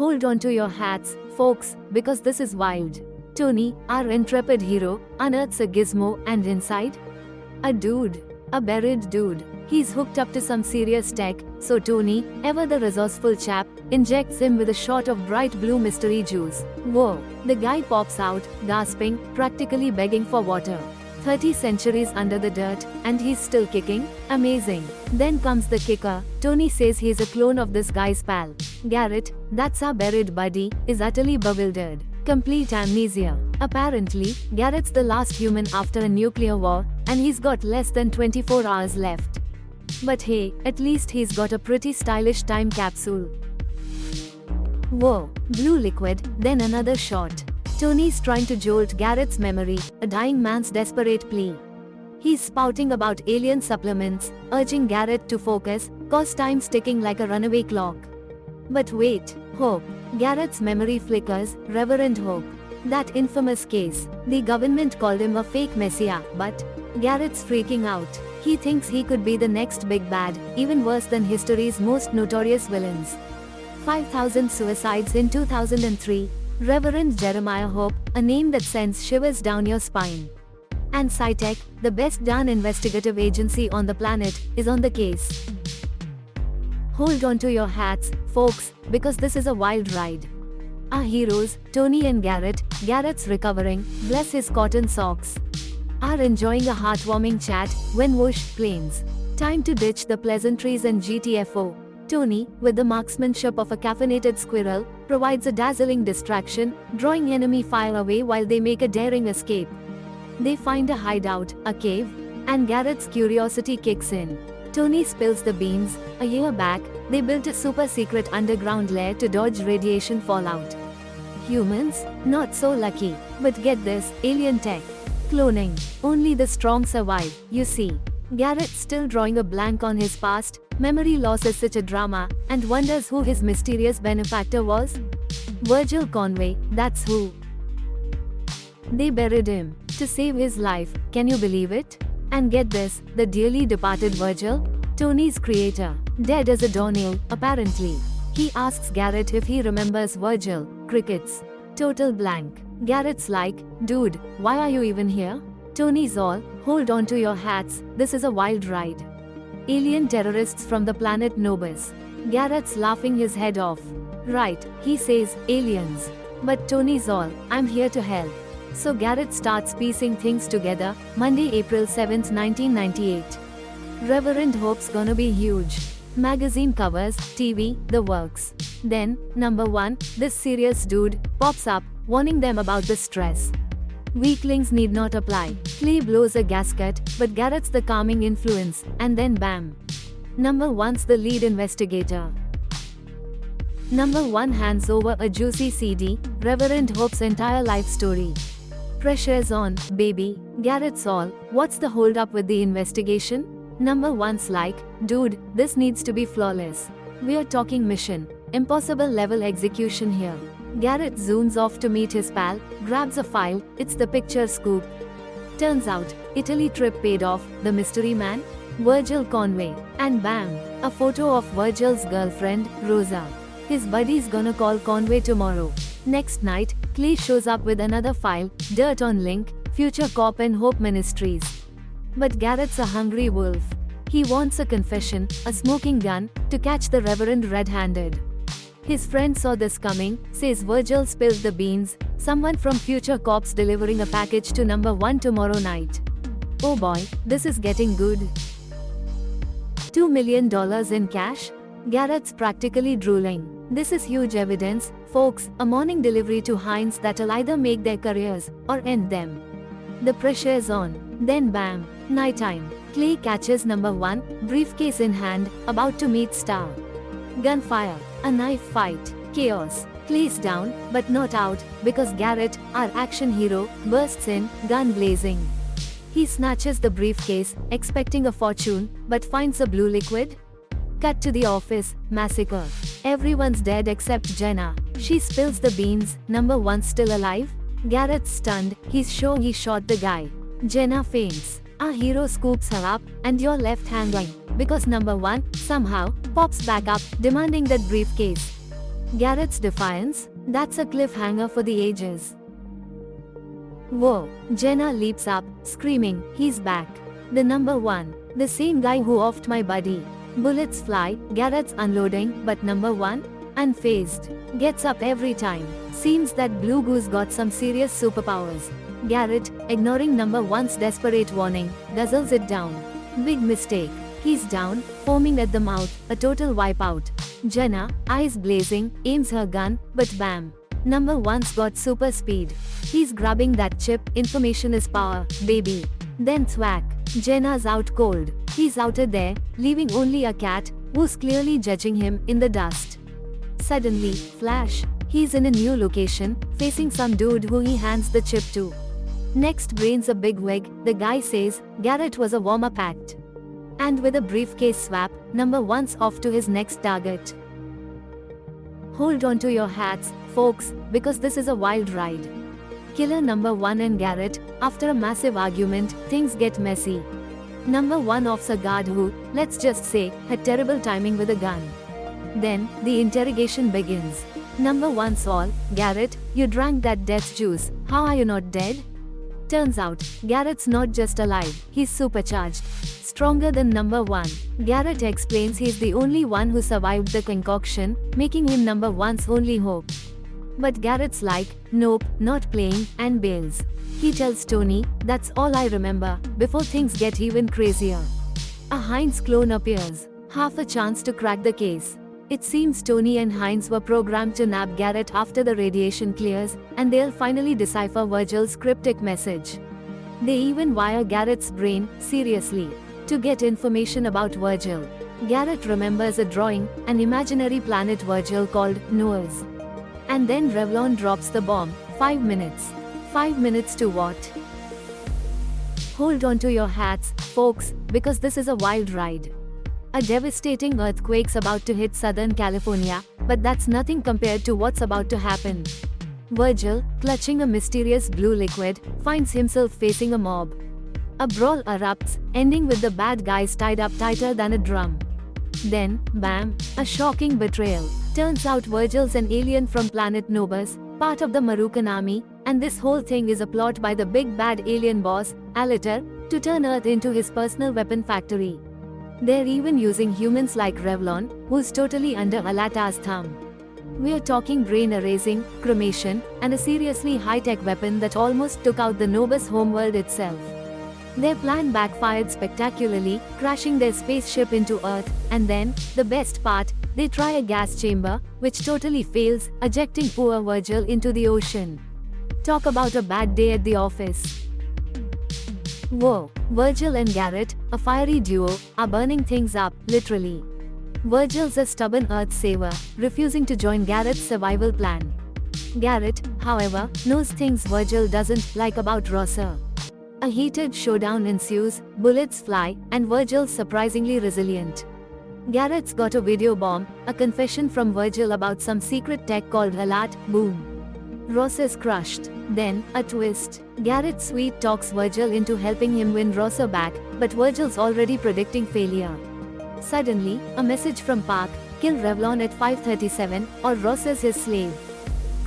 Hold on to your hats, folks, because this is wild. Tony, our intrepid hero, unearths a gizmo, and inside? A dude. A buried dude. He's hooked up to some serious tech, so Tony, ever the resourceful chap, injects him with a shot of bright blue mystery juice. Whoa. The guy pops out, gasping, practically begging for water. 30 centuries under the dirt, and he's still kicking? Amazing. Then comes the kicker. Tony says he's a clone of this guy's pal. Garrett, that's our buried buddy, is utterly bewildered. Complete amnesia. Apparently, Garrett's the last human after a nuclear war, and he's got less than 24 hours left. But hey, at least he's got a pretty stylish time capsule. Whoa, blue liquid, then another shot. Tony's trying to jolt Garrett's memory, a dying man's desperate plea. He's spouting about alien supplements, urging Garrett to focus, cause time's ticking like a runaway clock. But wait, Hope. Garrett's memory flickers, Reverend Hope. That infamous case. The government called him a fake messiah, but Garrett's freaking out. He thinks he could be the next big bad, even worse than history's most notorious villains. 5,000 suicides in 2003. Reverend Jeremiah Hope, a name that sends shivers down your spine. And SciTech, the best darn investigative agency on the planet, is on the case. Hold on to your hats, folks, because this is a wild ride. Our heroes, Tony and Garrett, Garrett's recovering, bless his cotton socks, are enjoying a heartwarming chat when whoosh, planes. Time to ditch the pleasantries and GTFO. Tony, with the marksmanship of a caffeinated squirrel, provides a dazzling distraction, drawing enemy fire away while they make a daring escape. They find a hideout, a cave, and Garrett's curiosity kicks in. Tony spills the beans. A year back, they built a super secret underground lair to dodge radiation fallout. Humans? Not so lucky. But get this, alien tech. Cloning. Only the strong survive, you see. Garrett's still drawing a blank on his past. Memory loss is such a drama, and wonders who his mysterious benefactor was. Virgil Conway, that's who. They buried him to save his life, can you believe it? And get this, the dearly departed Virgil, Tony's creator, dead as a doornail, apparently. He asks Garrett if he remembers Virgil. Crickets. Total blank. Garrett's like, dude, why are you even here? Tony's all, hold on to your hats, this is a wild ride. Alien terrorists from the planet Nobis. Garrett's laughing his head off. Right, he says, aliens. But Tony's all, I'm here to help. So Garrett starts piecing things together. Monday, April 7, 1998. Reverend Hope's gonna be huge. Magazine covers, TV, the works. Then, number 1, this serious dude pops up, warning them about the stress. Weaklings need not apply. Clay blows a gasket, but Garrett's the calming influence, and then bam. Number 1's the lead investigator. Number 1 hands over a juicy CD, Reverend Hope's entire life story. Pressure's on, baby. Garrett's all, what's the hold up with the investigation? Number 1's like, dude, this needs to be flawless. We're talking mission, impossible level execution here. Garrett zooms off to meet his pal, grabs a file, it's the picture scoop. Turns out, Italy trip paid off, the mystery man? Virgil Conway. And bam, a photo of Virgil's girlfriend, Rosa. His buddy's gonna call Conway tomorrow. Next night, Clay shows up with another file, dirt on Link, Future Cop and Hope Ministries. But Garrett's a hungry wolf. He wants a confession, a smoking gun, to catch the Reverend red-handed. His friend saw this coming, says Virgil spilled the beans, someone from Future Cop's delivering a package to number 1 tomorrow night. Oh boy, this is getting good. $2 million in cash? Garrett's practically drooling. This is huge evidence, folks, a morning delivery to Heinz that'll either make their careers, or end them. The pressure is on. Then bam, nighttime. Clay catches number 1, briefcase in hand, about to meet Star. Gunfire, a knife fight, chaos. Clay's down, but not out, because Garrett, our action hero, bursts in, gun blazing. He snatches the briefcase, expecting a fortune, but finds a blue liquid. Cut to the office, massacre. Everyone's dead except Jenna. She spills the beans, number 1's still alive? Garrett's stunned, he's sure he shot the guy. Jenna faints. Our hero scoops her up, and you're left hanging, because number 1, somehow, pops back up, demanding that briefcase. Garrett's defiance? That's a cliffhanger for the ages. Whoa! Jenna leaps up, screaming, he's back. The number one. The same guy who offed my buddy. Bullets fly, Garrett's unloading, but number one? Unfazed. Gets up every time. Seems that Blue Goose got some serious superpowers. Garrett, ignoring number one's desperate warning, guzzles it down. Big mistake. He's down, foaming at the mouth, a total wipeout. Jenna, eyes blazing, aims her gun, but bam. Number one's got super speed. He's grabbing that chip, information is power, baby. Then thwack. Jenna's out cold. He's outed there, leaving only a cat, who's clearly judging him, in the dust. Suddenly, flash. He's in a new location, facing some dude who he hands the chip to. Next brains a big wig, the guy says, Garrett was a warm-up act. And with a briefcase swap, number one's off to his next target. Hold on to your hats, folks, because this is a wild ride. Killer number one and Garrett, after a massive argument, things get messy. Number one offs a guard who, let's just say, had terrible timing with a gun. Then, the interrogation begins. Number one's all, Garrett, you drank that death juice, how are you not dead? Turns out, Garrett's not just alive, he's supercharged. Stronger than number one. Garrett explains he's the only one who survived the concoction, making him number one's only hope. But Garrett's like, nope, not playing, and bails. He tells Tony, that's all I remember, before things get even crazier. A Hines clone appears. Half a chance to crack the case. It seems Tony and Hines were programmed to nab Garrett after the radiation clears, and they'll finally decipher Virgil's cryptic message. They even wire Garrett's brain, seriously, to get information about Virgil. Garrett remembers a drawing, an imaginary planet Virgil called Noah's. And then Revlon drops the bomb. 5 minutes. 5 minutes to what? Hold on to your hats, folks, because this is a wild ride. A devastating earthquake's about to hit Southern California, but that's nothing compared to what's about to happen. Virgil, clutching a mysterious blue liquid, finds himself facing a mob. A brawl erupts, ending with the bad guys tied up tighter than a drum. Then, bam, a shocking betrayal. Turns out Virgil's an alien from planet Nobus, part of the Marukan army, and this whole thing is a plot by the big bad alien boss, Alatar, to turn Earth into his personal weapon factory. They're even using humans like Revlon, who's totally under Alatar's thumb. We're talking brain erasing, cremation, and a seriously high-tech weapon that almost took out the Nobus homeworld itself. Their plan backfired spectacularly, crashing their spaceship into Earth, and then, the best part, they try a gas chamber, which totally fails, ejecting poor Virgil into the ocean. Talk about a bad day at the office. Whoa, Virgil and Garrett, a fiery duo, are burning things up, literally. Virgil's a stubborn Earth saver, refusing to join Garrett's survival plan. Garrett, however, knows things Virgil doesn't like about Rosser. A heated showdown ensues, bullets fly, and Virgil's surprisingly resilient. Garrett's got a video bomb, a confession from Virgil about some secret tech called Halat, boom. Ross is crushed. Then, a twist. Garrett sweet talks Virgil into helping him win Rosser back, but Virgil's already predicting failure. Suddenly, a message from Park, kill Revlon at 5:37, or Ross is his slave.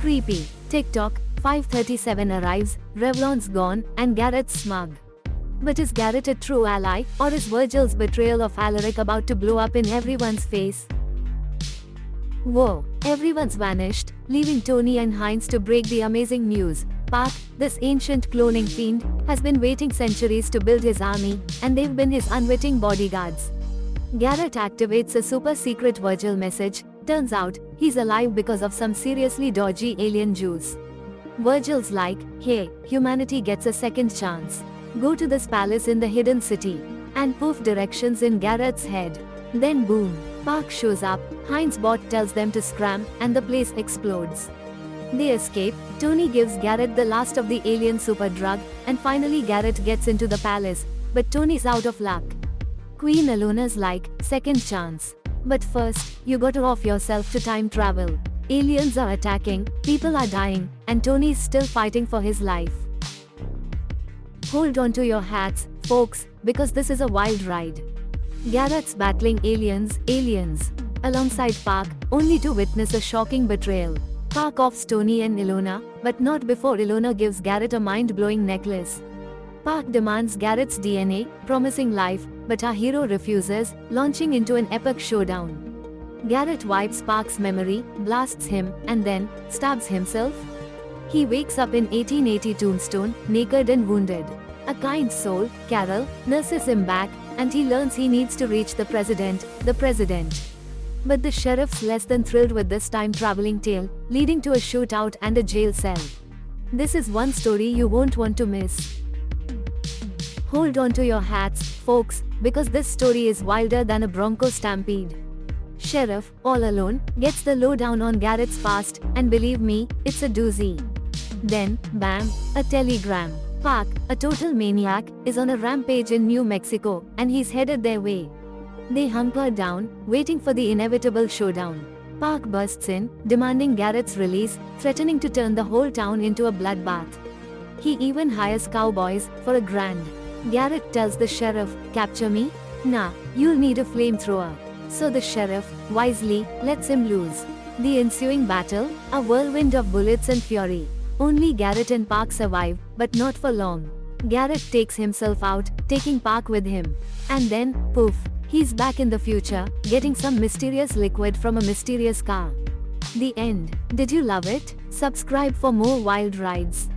Creepy. TikTok, 5:37 arrives, Revlon's gone, and Garrett's smug. But is Garrett a true ally, or is Virgil's betrayal of Alaric about to blow up in everyone's face? Whoa, everyone's vanished, leaving Tony and Hines to break the amazing news. Park, this ancient cloning fiend, has been waiting centuries to build his army, and they've been his unwitting bodyguards. Garrett activates a super secret Virgil message. Turns out, he's alive because of some seriously dodgy alien juice. Virgil's like, hey, humanity gets a second chance. Go to this palace in the hidden city. And poof, directions in Garrett's head. Then boom, Park shows up, Hines' bot tells them to scram, and the place explodes. They escape, Tony gives Garrett the last of the alien super drug, and finally Garrett gets into the palace, but Tony's out of luck. Queen Alona's like, second chance. But first, you gotta off yourself to time travel. Aliens are attacking, people are dying, and Tony's still fighting for his life. Hold on to your hats, folks, because this is a wild ride. Garrett's battling aliens, alongside Park, only to witness a shocking betrayal. Park offs Tony and Ilona, but not before Ilona gives Garrett a mind-blowing necklace. Park demands Garrett's DNA, promising life, but our hero refuses, launching into an epic showdown. Garrett wipes Park's memory, blasts him, and then stabs himself. He wakes up in 1880 Tombstone, naked and wounded. A kind soul, Carol, nurses him back, and he learns he needs to reach the president. But the sheriff's less than thrilled with this time-traveling tale, leading to a shootout and a jail cell. This is one story you won't want to miss. Hold on to your hats, folks, because this story is wilder than a Bronco stampede. Sheriff, all alone, gets the lowdown on Garrett's past, and believe me, it's a doozy. Then, bam, a telegram. Park, a total maniac, is on a rampage in New Mexico, and he's headed their way. They hunker down, waiting for the inevitable showdown. Park bursts in, demanding Garrett's release, threatening to turn the whole town into a bloodbath. He even hires cowboys for $1,000. Garrett tells the sheriff, "Capture me? Nah, you'll need a flamethrower." So the sheriff, wisely, lets him loose. The ensuing battle, a whirlwind of bullets and fury. Only Garrett and Park survive, but not for long. Garrett takes himself out, taking Park with him. And then, poof, he's back in the future, getting some mysterious liquid from a mysterious car. The end. Did you love it? Subscribe for more wild rides.